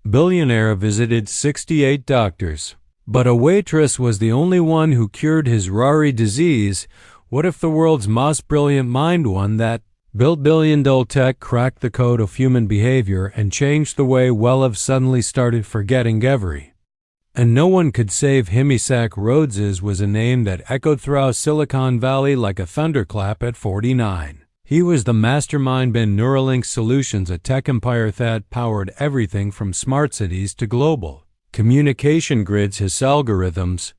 Billionaire visited 68 doctors. But a waitress was the only one who cured his rari disease. What if the world's most brilliant mind, one that built billion-dollar tech, cracked the code of human behavior and changed the way we've suddenly started forgetting every? And no one could save him. Rhodess was a name that echoed throughout Silicon Valley like a thunderclap at 49. He was the mastermind behind Neuralink Solutions, a tech empire that powered everything from smart cities to global communication grids. His algorithms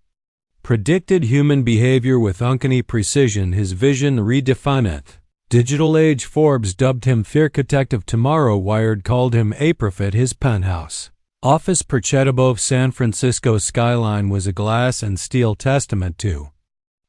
predicted human behavior with uncanny precision. His vision redefined digital age. Forbes dubbed him the architect of tomorrow. Wired called him a prophet. His penthouse office perched above San Francisco skyline was a glass and steel testament to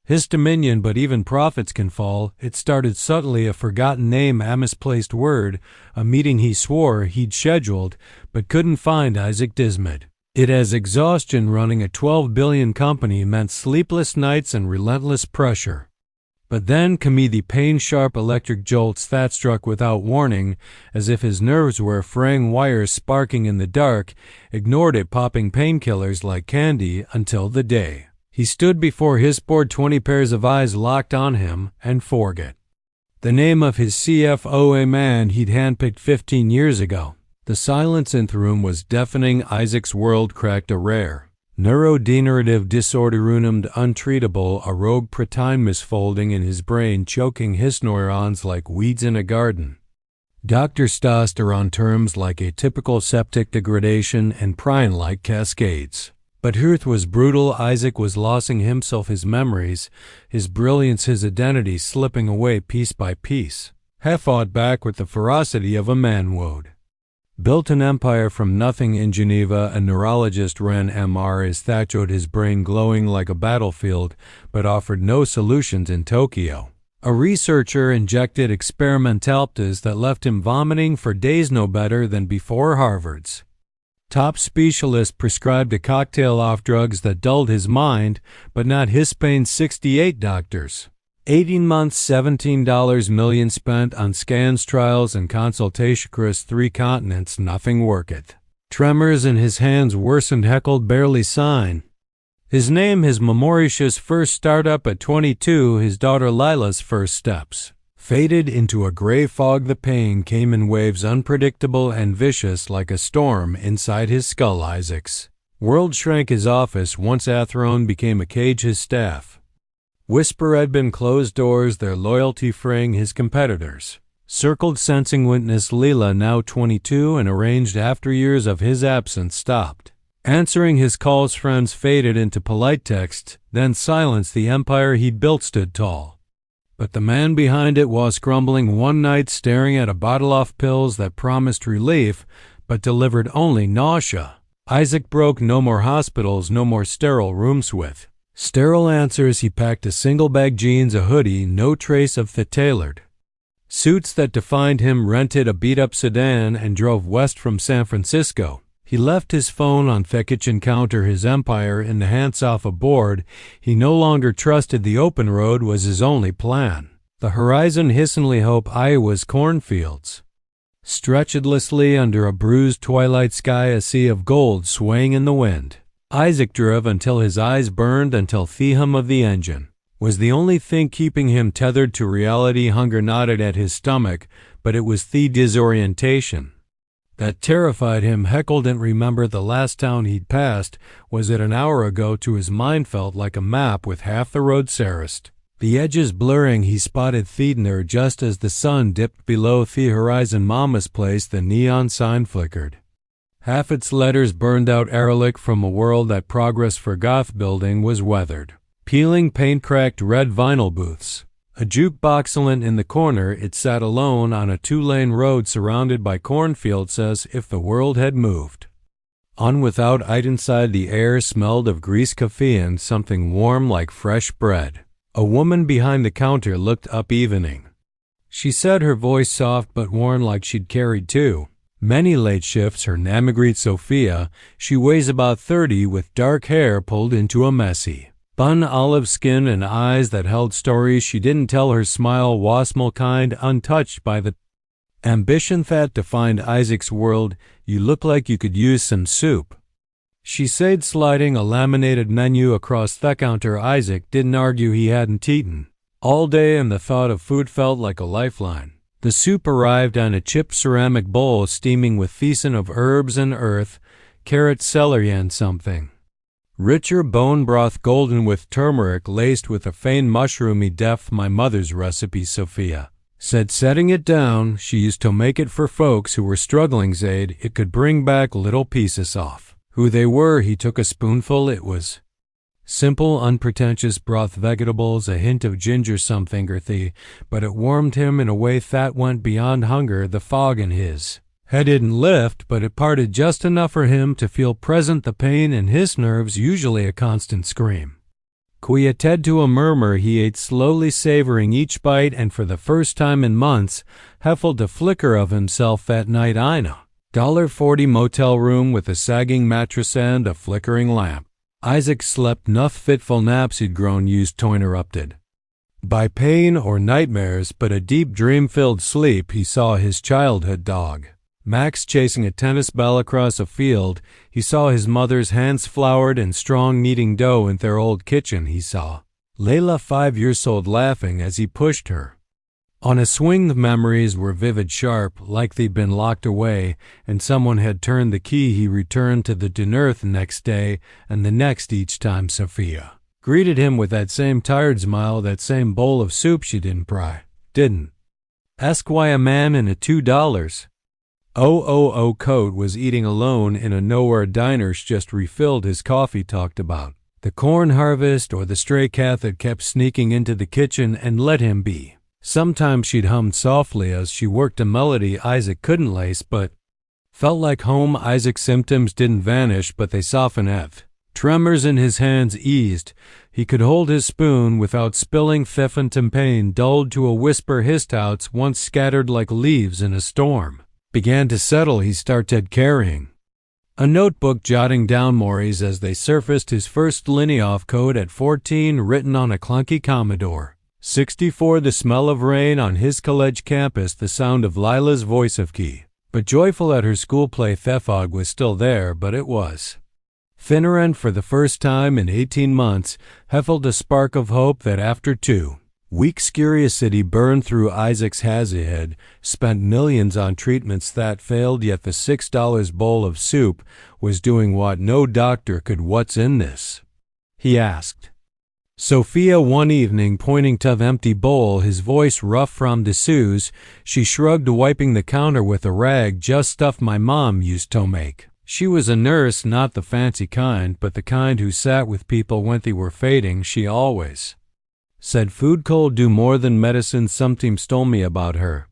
his dominion. But even prophets can fall. It started subtly, a forgotten name, a misplaced word, a meeting he swore he'd scheduled but couldn't find. Isaac Dismid. It as exhaustion. Running a $12 billion company meant sleepless nights and relentless pressure. But then came the pain-sharp electric jolts that struck without warning, as if his nerves were fraying wires sparking in the dark. Ignored it, popping painkillers like candy, until the day he stood before his board, 20 pairs of eyes locked on him, and forget the name of his CFO, a man he'd handpicked 15 years ago. The silence in the room was deafening. Isaac's world cracked. A rare neurodegenerative disorder named untreatable, a rogue protein misfolding in his brain, choking his neurons like weeds in a garden. Doctors tossed around terms like atypical septic degradation and prion like cascades. But truth was brutal. Isaac was losing himself, his memories, his brilliance, his identity slipping away piece by piece. He fought back with the ferocity of a man would built an empire from nothing in Geneva. A neurologist ran MRIs that showed his brain glowing like a battlefield, but offered no solutions in Tokyo. A researcher injected experimentalptas that left him vomiting for days, no better than before. Harvard's top specialist prescribed a cocktail of drugs that dulled his mind, but not his pain. 68 doctors. 18 months, $17 million spent on scans, trials, and consultation across 3 continents. Nothing worketh. Tremors in his hands worsened. Heckled, barely sign his name. His Mauritius first startup at 22. His daughter Lila's first steps faded into a gray fog. The pain came in waves, unpredictable and vicious, like a storm inside his skull. Isaac's world shrank. His office, once a throne, became a cage. His staff whisper had been closed doors, their loyalty fraying. His competitors circled, sensing witness. Leela, now 22 and arranged after years of his absence, stopped answering his calls. Friends faded into polite text, then silence. The empire he'd built stood tall, but the man behind it was crumbling. One night, staring at a bottle of pills that promised relief but delivered only nausea, Isaac broke. No more hospitals, no more sterile rooms with sterile answers. He packed a single-bag jeans, a hoodie, no trace of the tailored suits that defined him, rented a beat-up sedan, and drove west from San Francisco. He left his phone on the kitchen counter, his empire in the hands off a board. He no longer trusted the open road was his only plan. The horizon hissingly hope. Iowa's cornfields stretched endlessly under a bruised twilight sky, a sea of gold swaying in the wind. Isaac drove until his eyes burned, until the hum of the engine was the only thing keeping him tethered to reality. Hunger gnawed at his stomach, but it was the disorientation that terrified him. Heckled and remember the last town he'd passed. Was it an hour ago? To his mind felt like a map with half the road terraced, the edges blurring. He spotted Thiedner just as the sun dipped below the horizon. Mama's place, the neon sign flickered. Half its letters burned out. Derelict from a world that progress forgot. Building was weathered, peeling paint, cracked red vinyl booths. A jukebox in the corner. It sat alone on a 2-lane road surrounded by cornfields, as if the world had moved on without it. Inside, the air smelled of grease, coffee, and something warm like fresh bread. A woman behind the counter looked up. Evening, she said, her voice soft but worn, like she'd carried many late shifts. Her name is Sophia. She weighs about 30, with dark hair pulled into a messy bun, olive skin, and eyes that held stories she didn't tell. Her smile was small, kind, untouched by the Ambition that defined Isaac's world. You look like you could use some soup, she said, sliding a laminated menu across the counter. Isaac didn't argue. He hadn't eaten all day, and the thought of food felt like a lifeline. The soup arrived on a chipped ceramic bowl steaming with feasting of herbs and earth, carrot, celery, and something richer bone broth, golden with turmeric laced with a faint mushroomy depth. My mother's recipe, Sophia said, setting it down. She used to make it for folks who were struggling. Zaid, it could bring back little pieces off who they were. He took a spoonful. It was simple, unpretentious broth, vegetables, a hint of ginger, something earthy, but it warmed him in a way that went beyond hunger. The fog in his head didn't lift, but it parted just enough for him to feel present the pain in his nerves, usually a constant scream, quieted to a murmur. He ate slowly, savoring each bite, and for the first time in months, heffled a flicker of himself that night. In a $40 motel room with a sagging mattress and a flickering lamp, Isaac slept enough fitful naps he'd grown used to, interrupted by pain or nightmares, but a deep dream-filled sleep. He saw his childhood dog, Max, chasing a tennis ball across a field. He saw his mother's hands, floured and strong, kneading dough in their old kitchen. He saw Layla, 5 years old, laughing as he pushed her on a swing. The memories were vivid, sharp, like they'd been locked away and someone had turned the key. He returned to the dinner the next day and the next. Each time Sophia greeted him with that same tired smile, that same bowl of soup. She didn't ask why. A man in a $2 coat was eating alone in a nowhere diner. Just refilled his coffee, talked about the corn harvest or the stray cat that kept sneaking into the kitchen, and let him be. Sometimes she'd hummed softly as she worked a melody Isaac couldn't lace, but felt like home. Isaac's symptoms didn't vanish, but they softened. Tremors in his hands eased. He could hold his spoon without spilling. Phantom pain dulled to a whisper. His doubts, once scattered like leaves in a storm, began to settle. He started carrying a notebook, jotting down memories as they surfaced. His first Linioff code at 14, written on a clunky Commodore 64. The smell of rain on his college campus, the sound of Lila's voice of key, but joyful at her school play. The fog was still there, but it was thinner, and for the first time in 18 months, heffled a spark of hope that after 2 weeks' curiosity burned through Isaac's head. Spent millions on treatments that failed, yet the $6 bowl of soup was doing what no doctor could. What's in this? He asked Sophia one evening, pointing to the empty bowl, his voice rough from dessous. She shrugged, wiping the counter with a rag. Just stuff my mom used to make. She was a nurse, not the fancy kind, but the kind who sat with people when they were fading. She always said food could do more than medicine. Sometimes told me about her,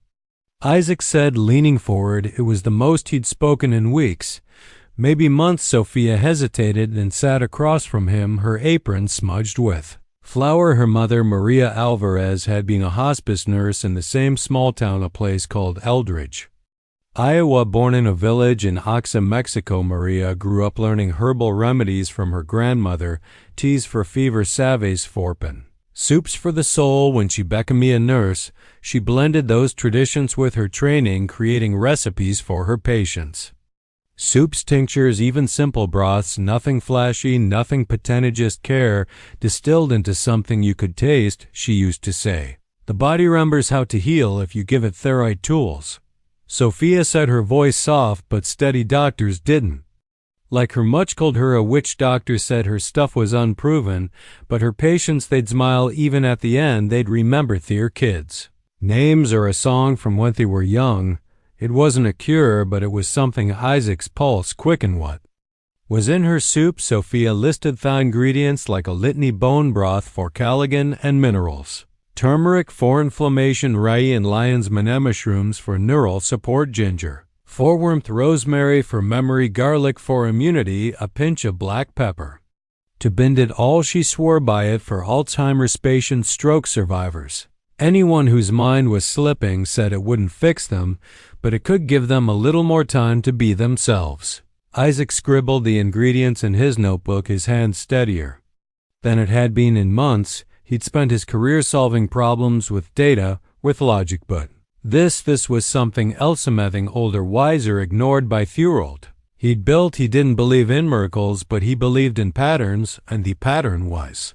Isaac said, leaning forward. It was the most he'd spoken in weeks, maybe months. Sophia hesitated and sat across from him, her apron smudged with flour. Her mother, Maria Alvarez, had been a hospice nurse in the same small town, a place called Eldridge, Iowa. Born in a village in Oxa, Mexico, Maria grew up learning herbal remedies from her grandmother, teas for fever, salves for pain, soups for the soul. When she became a nurse, she blended those traditions with her training, creating recipes for her patients. Soups, tinctures, even simple broths, nothing flashy, nothing patented, just care distilled into something you could taste. She used to say, the body remembers how to heal if you give it the right tools. Sophia said, her voice soft but steady. Doctors didn't like her much, called her a witch. Doctors said her stuff was unproven, but her patients, they'd smile. Even at the end, they'd remember their kids' names or a song from when they were young. It wasn't a cure, but it was something. Isaac's pulse quickened. What was in her soup? Sophia listed the ingredients like a litany: bone broth for collagen and minerals, turmeric for inflammation, rye and lion's mane mushrooms for neural support, ginger for warmth, rosemary for memory, garlic for immunity, a pinch of black pepper to bind it all. She swore by it for Alzheimer's patients, stroke survivors. Anyone whose mind was slipping said it wouldn't fix them, but it could give them a little more time to be themselves. Isaac scribbled the ingredients in his notebook, his hand steadier than it had been in months. He'd spent his career solving problems with data, with logic, but This was something else, something older, wiser, ignored by Thorold. He didn't believe in miracles, but he believed in patterns, and the pattern was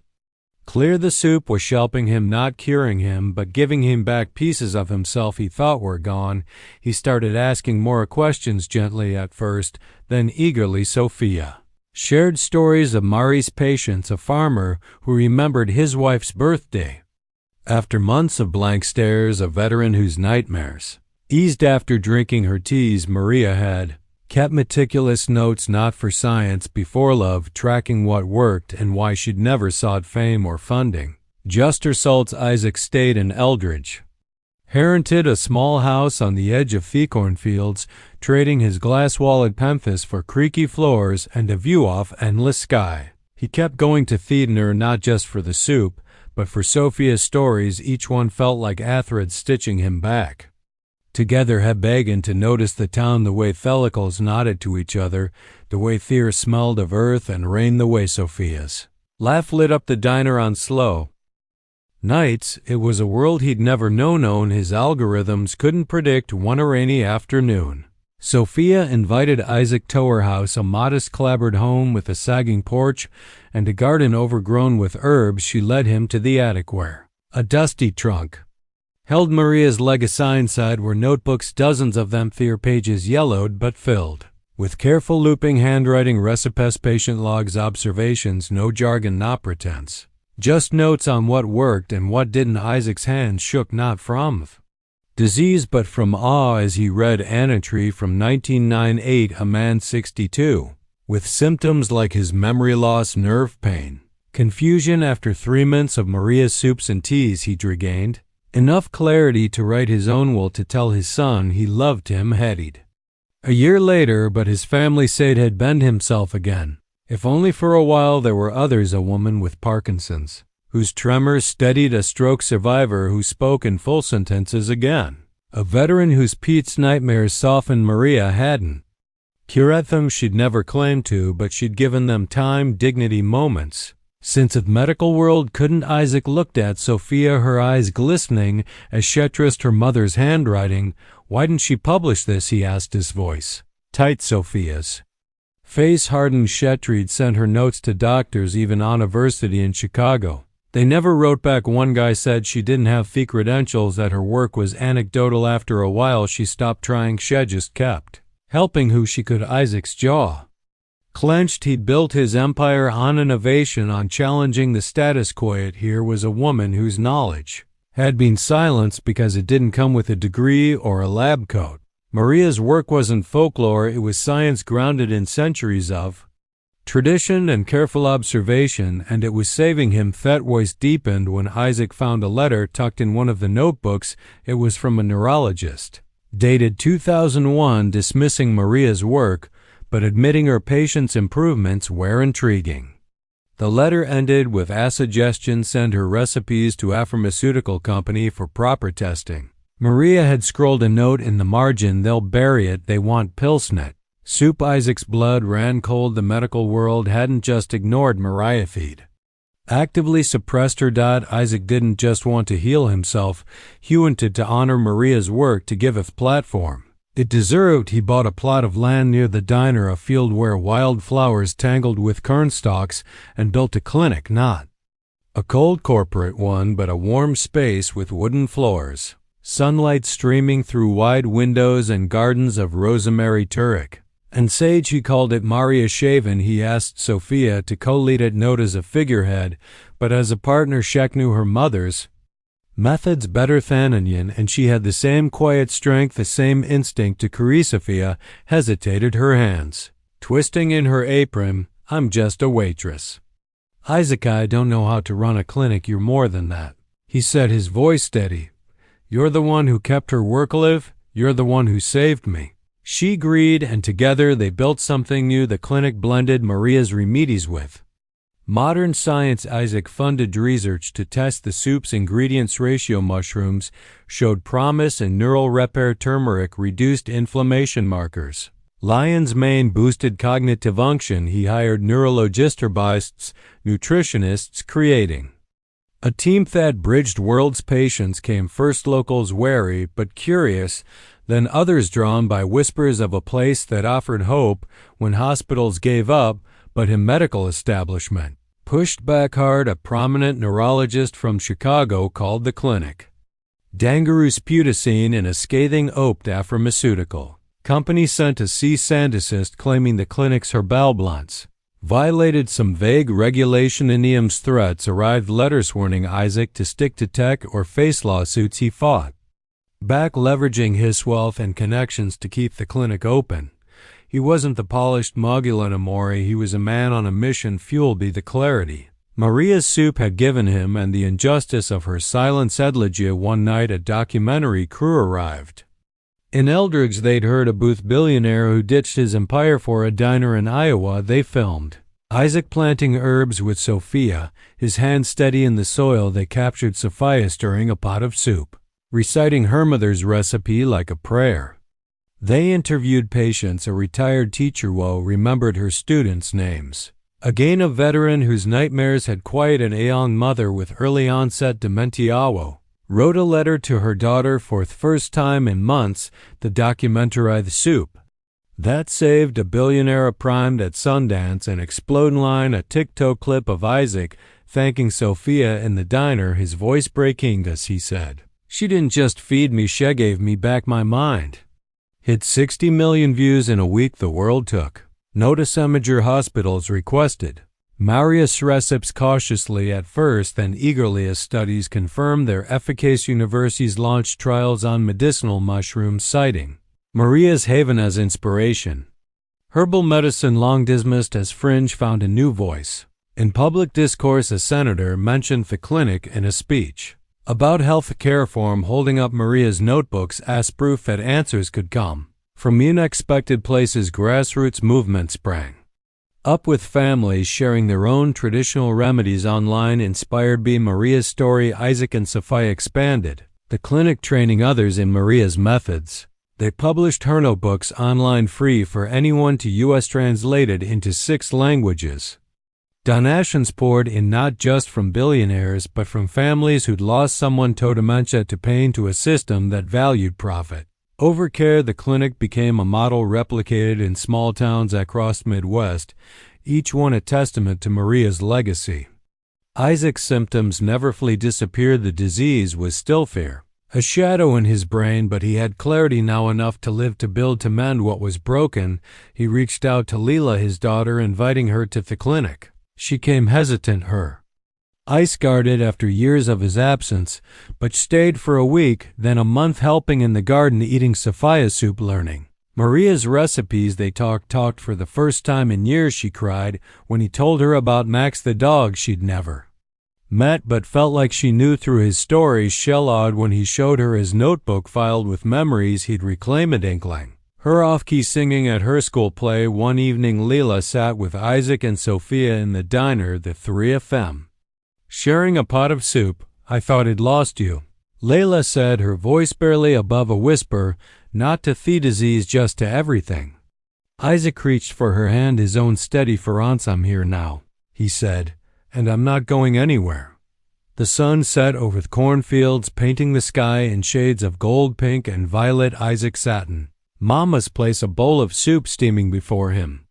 clear. The soup was helping him, not curing him, but giving him back pieces of himself he thought were gone. He started asking more questions, gently at first, then eagerly. Sophia shared stories of Mari's patients, a farmer who remembered his wife's birthday. After months of blank stares, a veteran whose nightmares eased after drinking her teas. Maria had kept meticulous notes, not for science, before love, tracking what worked and why she'd never sought fame or funding. Just her salts. Isaac stayed in Eldridge, rented a small house on the edge of fee cornfields, trading his glass-walled Memphis for creaky floors and a view off endless sky. He kept going to Theodner, not just for the soup, but for Sophia's stories. Each one felt like a thread stitching him back together. Had begun to notice the town, the way follicles nodded to each other, the way Thea smelled of earth and rain, the way Sophia's laugh lit up the diner on slow nights. It was a world he'd never known. His algorithms couldn't predict. One rainy afternoon, Sophia invited Isaac to her house, a modest clapboard home with a sagging porch and a garden overgrown with herbs. She led him to the attic where a dusty trunk held Maria's legacy. Inside were notebooks, dozens of them, their pages yellowed but filled with careful looping handwriting, recipes, patient logs, observations. No jargon, not pretense, just notes on what worked and what didn't. Isaac's hands shook, not from disease but from awe, as he read an entry from 1998, a man 62, with symptoms like his memory loss, nerve pain, confusion. After 3 months of Maria's soups and teas, he regained enough clarity to write his own will, to tell his son he loved him. He'd a year later, but his family said had bent himself again, if only for a while. There were others, a woman with Parkinson's, whose tremors steadied, a stroke survivor who spoke in full sentences again, a veteran whose Pete's nightmares softened. Maria hadn't cured them, she'd never claimed to, but she'd given them time, dignity, moments. Since the medical world couldn't. Isaac looked at Sophia, her eyes glistening as she traced her mother's handwriting. Why didn't she publish this, he asked, his voice tight. Sophia's face hardened. She'd sent her notes to doctors, even university in Chicago. They never wrote back. One guy said she didn't have fee credentials, that her work was anecdotal. After a while she stopped trying. She just kept helping who she could. Isaac's jaw clenched. He'd built his empire on innovation, on challenging the status quo. Yet here was a woman whose knowledge had been silenced because it didn't come with a degree or a lab coat. Maria's work wasn't folklore, it was science grounded in centuries of tradition and careful observation, and it was saving him. That voice deepened when Isaac found a letter tucked in one of the notebooks. It was from a neurologist, dated 2001, dismissing Maria's work, but admitting her patient's improvements were intriguing. The letter ended with a suggestion: send her recipes to a pharmaceutical company for proper testing. Maria had scrolled a note in the margin: they'll bury it, they want Pilsnet soup. Isaac's blood ran cold. The medical world hadn't just ignored Maria, feed actively suppressed her. Isaac didn't just want to heal himself, he wanted to honor Maria's work, to give it platform it deserved. He bought a plot of land near the diner, a field where wildflowers tangled with cornstalks, and built a clinic, not a cold corporate one, but a warm space with wooden floors, sunlight streaming through wide windows, and gardens of rosemary, turmeric, and sage. He called it Maria Shaven. He asked Sophia to co-lead it, not as a figurehead, but as a partner. She knew her mother's methods better than anyone, and she had the same quiet strength, the same instinct to carry. Sophia hesitated, her hands twisting in her apron. I'm just a waitress. Isaac, I don't know how to run a clinic. You're more than that, he said, his voice steady. You're the one who kept her work alive. You're the one who saved me. She agreed, and together they built something new. The clinic blended Maria's remedies with modern science. Isaac funded research to test the soup's ingredients ratio. Mushrooms showed promise in neural repair. Turmeric reduced inflammation markers. Lion's mane boosted cognitive function. He hired neurologists, nutritionists, creating A team that bridged world's patients came first, locals wary but curious, then others drawn by whispers of a place that offered hope when hospitals gave up, but a medical establishment pushed back hard. A prominent neurologist from Chicago called the clinic Dangerous Putacine in a scathing opt pharmaceutical company sent a cease and desist claiming the clinic's Herbal blunts violated some vague regulation. Indium's threats arrived letters warning Isaac to stick to tech or face lawsuits. He fought back, leveraging his wealth and connections to keep the clinic open. He wasn't the polished mogul anymore, he was a man on a mission fueled by the clarity Maria's soup had given him and the injustice of her silence. Edligia. One night a documentary crew arrived in Eldridge. They'd heard about Billionaire who ditched his empire for a diner in Iowa. They filmed Isaac planting herbs with Sophia, his hand steady in the soil. They captured Sophia stirring a pot of soup, reciting her mother's recipe like a prayer. They interviewed patients. A retired teacher remembered her students' names. Again, a veteran whose nightmares had quieted. A young mother with early onset dementia wrote a letter to her daughter for the first time in months. The documentary The Soup that saved a billionaire primed at Sundance. An exploding line, a TikTok clip of Isaac thanking Sophia in the diner, his voice breaking as he said, "She didn't just feed me, she gave me back my mind." Hit 60 million views in a week. The world took notice. Major hospitals requested Maria's recipes cautiously at first, then eagerly as studies confirmed their efficacy. Universities launched trials on medicinal mushrooms, citing Maria's haven as inspiration. Herbal medicine, long dismissed as fringe, found a new voice in public discourse. A senator mentioned the clinic in a speech about health care reform, holding up Maria's notebooks as proof that answers could come from unexpected places. Grassroots movement sprang up with families sharing their own traditional remedies online. Inspired by Maria's story, Isaac and Sophia expanded the clinic, training others in Maria's methods. They published her notebooks online free for anyone to use, translated into 6 languages. Donations poured in not just from billionaires but from families who'd lost someone to dementia, to pain, to a system that valued profit over care. The clinic became a model replicated in small towns across the Midwest, each one a testament to Maria's legacy. Isaac's symptoms never fully disappeared. The disease was still fear, a shadow in his brain, but he had clarity now, enough to live, to build, to mend what was broken. He reached out to Leela, his daughter, inviting her to the clinic. She came hesitant, her eyes guarded after years of his absence, but stayed for a week, then a month, helping in the garden, eating Sophia's soup, learning Maria's recipes. They talked for the first time in years. She cried when he told her about Max, the dog she'd never met but felt like she knew through his stories. Shell-awed when he showed her his notebook filled with memories he'd reclaimed. Inkling her off-key singing at her school play. One evening Leela sat with Isaac and Sophia in the diner, the 3 of them sharing a pot of soup. "I thought I'd lost you," Leila said, her voice barely above a whisper. "Not to the disease, just to everything." Isaac reached for her hand, his own steady. "For once I'm here now," he said, "and I'm not going anywhere." The sun set over the cornfields, painting the sky in shades of gold, pink, and violet. Isaac sat in Mama's place, a bowl of soup steaming before him,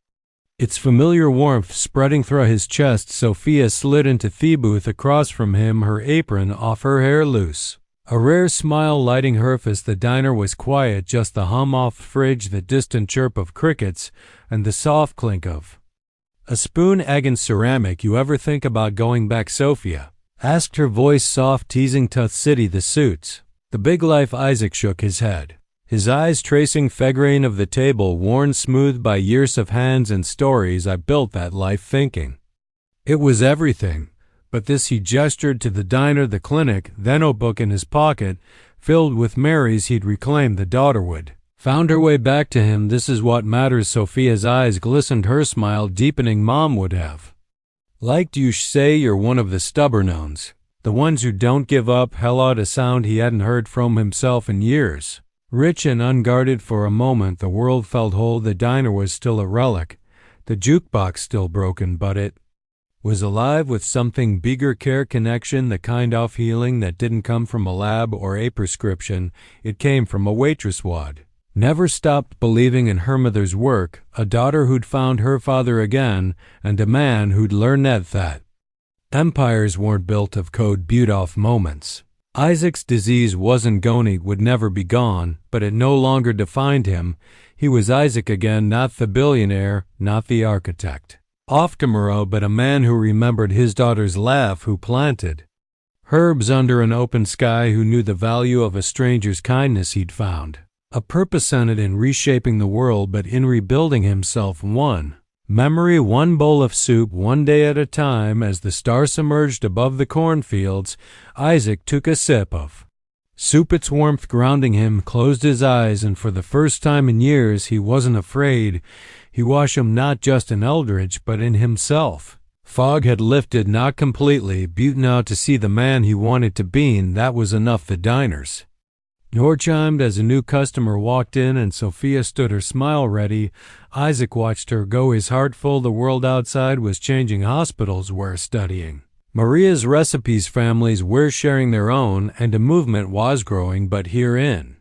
its familiar warmth spreading through his chest. Sophia slid into the booth across from him, her apron off, her hair loose, a rare smile lighting her face. The diner was quiet, just the hum off the fridge, the distant chirp of crickets, and the soft clink of a spoon, egg, and ceramic. "You ever think about going back, Sophia?" asked her voice, soft, teasing. "Tough city, the suits, the big life." Isaac shook his head, his eyes tracing the grain of the table, worn smooth by years of hands and stories. "I built that life thinking it was everything, but this." He gestured to the diner, the clinic, then a book in his pocket, filled with Marys he'd reclaimed. The daughter would found her way back to him. "This is what matters." Sophia's eyes glistened, her smile deepening. "Mom would have liked you say you're one of the stubborn ones, the ones who don't give up." Hell, out a sound he hadn't heard from himself in years. Rich and unguarded. For a moment the world felt whole. The diner was still a relic, the jukebox still broken, but it was alive with something bigger, care connection, the kind of healing that didn't come from a lab or a prescription. It came from a waitress wad. Never stopped believing in her mother's work, a daughter who'd found her father again, and a man who'd learned that empires weren't built of code built-off moments. Isaac's disease wasn't gone, would never be gone, but it no longer defined him. He was Isaac again, not the billionaire, not the architect. Off tomorrow, but a man who remembered his daughter's laugh, who planted herbs under an open sky, who knew the value of a stranger's kindness he'd found. A purpose in it, in reshaping the world, but in rebuilding himself, one memory, one bowl of soup, one day at a time. As the stars emerged above the cornfields, Isaac took a sip of soup, its warmth grounding him, closed his eyes, and for the first time in years he wasn't afraid. He watched him not just in Eldridge, but in himself. Fog had lifted, not completely, but now to see the man he wanted to be, and that was enough. The diner's door chimed as a new customer walked in, and Sophia stood, her smile ready. Isaac watched her go, his heart full. The world outside was changing. Hospitals were studying Maria's recipes, families were sharing their own, and a movement was growing. But here in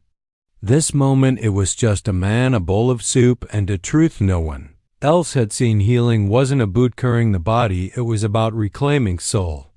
this moment, it was just a man, a bowl of soup, and a truth no one else had seen. Healing wasn't about curing the body, it was about reclaiming soul.